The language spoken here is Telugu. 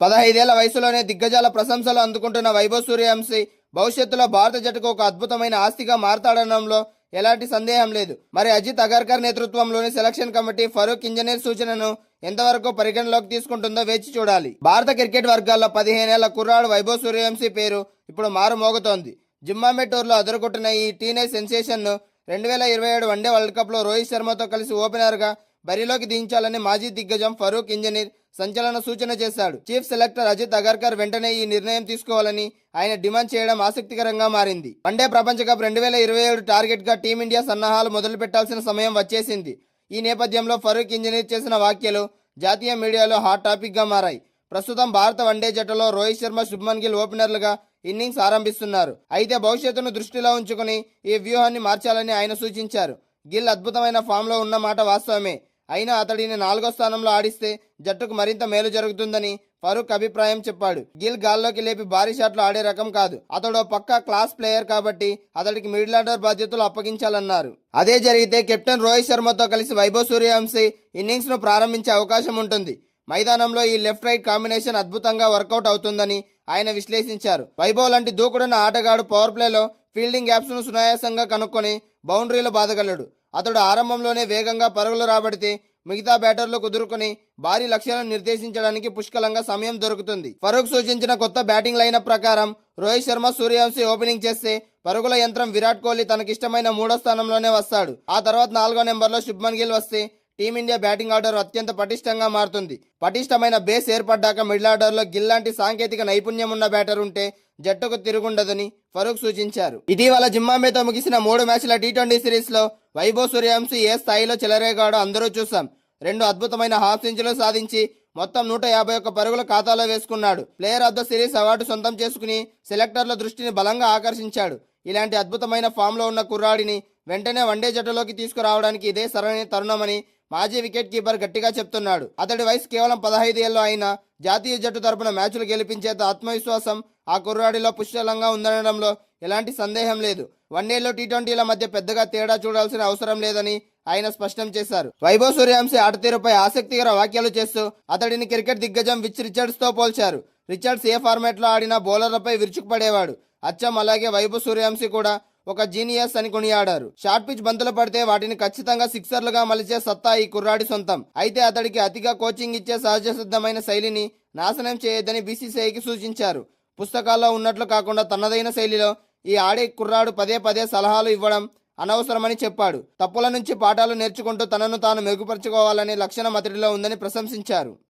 15 ఏళ్ల వయసులోనే దిగ్గజాల ప్రశంసలు అందుకుంటున్న వైభవ్ సూర్యవంశీ భవిష్యత్తులో భారత జట్టుకు ఒక అద్భుతమైన ఆస్తిగా మారతాడనడంలో ఎలాంటి సందేహం లేదు. మరి అజిత్ అగర్కర్ నేతృత్వంలోని సెలక్షన్ కమిటీ ఫరూక్ ఇంజనీర్ సూచనను ఎంతవరకు పరిగణలోకి తీసుకుంటుందో వేచి చూడాలి. భారత క్రికెట్ వర్గాల్లో 15 ఏళ్ల కుర్రాడు వైభవ్ సూర్యవంశీ పేరు ఇప్పుడు మారుమోగుతోంది. జింబాబ్వే టూర్లో అదరగొట్టిన ఈ టీనేజ్ సెన్సేషన్ను 2027 వన్డే వరల్డ్ కప్లో రోహిత్ శర్మతో కలిసి ఓపెనర్గా బరిలోకి దించాలని మాజీ దిగ్గజం ఫరూక్ ఇంజనీర్ సంచలన సూచన చేశాడు. చీఫ్ సెలెక్టర్ అజిత్ అగర్కర్ వెంటనే ఈ నిర్ణయం తీసుకోవాలని ఆయన డిమాండ్ చేయడం ఆసక్తికరంగా మారింది. వన్డే ప్రపంచ కప్ 2027 టార్గెట్గా టీమిండియా సన్నాహాలు మొదలు పెట్టాల్సిన సమయం వచ్చేసింది. ఈ నేపథ్యంలో ఫరూక్ ఇంజనీర్ చేసిన వ్యాఖ్యలు జాతీయ మీడియాలో హాట్ టాపిక్గా మారాయి. ప్రస్తుతం భారత వన్డే జట్టులో రోహిత్ శర్మ, శుభ్మన్ గిల్ ఓపెనర్లుగా ఇన్నింగ్స్ ఆరంభిస్తున్నారు. అయితే భవిష్యత్తును దృష్టిలో ఉంచుకుని ఈ వ్యూహాన్ని మార్చాలని ఆయన సూచించారు. గిల్ అద్భుతమైన ఫామ్లో ఉన్న మాట వాస్తవమే. అయినా అతడిని 4వ స్థానంలో ఆడిస్తే జట్టుకు మరింత మేలు జరుగుతుందని ఫరూక్ అభిప్రాయం చెప్పాడు. గిల్ గాల్లోకి లేపి భారీ షాట్లు ఆడే రకం కాదు. అతడు పక్కా క్లాస్ ప్లేయర్ కాబట్టి అతడికి మిడిల్ ఆర్డర్ బాధ్యతలు అప్పగించాలన్నారు. అదే జరిగితే కెప్టెన్ రోహిత్ శర్మతో కలిసి వైభవ్ సూర్యవంశీ ఇన్నింగ్స్ ను ప్రారంభించే అవకాశం ఉంటుంది. మైదానంలో ఈ లెఫ్ట్ రైట్ కాంబినేషన్ అద్భుతంగా వర్కౌట్ అవుతుందని ఆయన విశ్లేషించారు. వైభవ్ లాంటి దూకుడున్న ఆటగాడు పవర్ ప్లేలో ఫీల్డింగ్ గ్యాప్స్ ను సునాయాసంగా కనుక్కొని బౌండరీలు బాదగలడు. అతడు ఆరంభంలోనే వేగంగా పరుగులు రాబడితే మిగతా బ్యాటర్లు కుదురుకుని భారీ లక్ష్యాలను నిర్దేశించడానికి పుష్కలంగా సమయం దొరుకుతుంది. ఫరూక్ సూచించిన కొత్త బ్యాటింగ్ లైనప్ ప్రకారం రోహిత్ శర్మ, సూర్యవంశీ ఓపెనింగ్ చేస్తే పరుగుల యంత్రం విరాట్ కోహ్లీ తనకిష్టమైన 3వ స్థానంలోనే వస్తాడు. ఆ తర్వాత 4వ నెంబర్లో శుభ్మన్ గిల్ వస్తే టీమిండియా బ్యాటింగ్ ఆర్డర్ అత్యంత పటిష్టంగా మారుతుంది. పటిష్టమైన బేస్ ఏర్పడ్డాక మిడిల్ ఆర్డర్లో గిల్ లాంటి సాంకేతిక నైపుణ్యం ఉన్న బ్యాటర్ ఉంటే జట్టుకు తిరుగుండదని ఫరూక్ సూచించారు. ఇటీవల జింబాబ్వేతో ముగిసిన 3 మ్యాచ్ల టీ20 సిరీస్లో వైభవ్ సూర్యవంశీ ఏ స్థాయిలో చెలరేగాడో అందరూ చూసాం. 2 అద్భుతమైన హాఫ్ సెంచరీలు సాధించి మొత్తం 151 పరుగుల ఖాతాలో వేసుకున్నాడు. Player of the series award సొంతం చేసుకుని సెలెక్టర్ల దృష్టిని బలంగా ఆకర్షించాడు. ఇలాంటి అద్భుతమైన ఫామ్లో ఉన్న కుర్రాడిని వెంటనే వన్డే జట్టులోకి తీసుకురావడానికి ఇదే సరైన తరుణమని మాజీ వికెట్ కీపర్ గట్టిగా చెప్తున్నాడు. అతడి వయసు కేవలం 15 ఏళ్ళు అయినా జాతీయ జట్టు తరపున మ్యాచ్లు గెలిపించేంత ఆత్మవిశ్వాసం ఆ కుర్రాడిలో పుష్కలంగా ఉందనడంలో ఎలాంటి సందేహం లేదు. వన్డేలో టీ20ల మధ్య పెద్దగా తేడా చూడాల్సిన అవసరం లేదని ఆయన స్పష్టం చేశారు. వైభవ్ సూర్యవంశీ ఆటతీరుపై ఆసక్తికర వ్యాఖ్యలు చేస్తూ అతడిని క్రికెట్ దిగ్గజం విచ్ రిచర్డ్స్ తో పోల్చారు. రిచర్డ్స్ ఏ ఫార్మాట్ లో ఆడినా బౌలర్లపై విరుచుకుపడేవాడు. అచ్చం అలాగే వైభవ్ సూర్యవంశీ కూడా ఒక జీనియస్ అని కొనియాడారు. షార్ట్ పిచ్ బంతులు పడితే వాటిని ఖచ్చితంగా సిక్సర్లుగా మలిచే సత్తా ఈ కుర్రాడి సొంతం. అయితే అతడికి అతిగా కోచింగ్ ఇచ్చే సహజ సిద్ధమైన శైలిని నాశనం చేయొద్దని బీసీసీఐకి సూచించారు. పుస్తకాల్లో ఉన్నట్లు కాకుండా తనదైన శైలిలో ఈ ఆడే కుర్రాడు పదే పదే సలహాలు ఇవ్వడం అనవసరమని చెప్పాడు. తప్పుల నుంచి పాఠాలు నేర్చుకుంటూ తనను తాను మెరుగుపరుచుకోవాలనే లక్షణం అతడిలో ఉందని ప్రశంసించారు.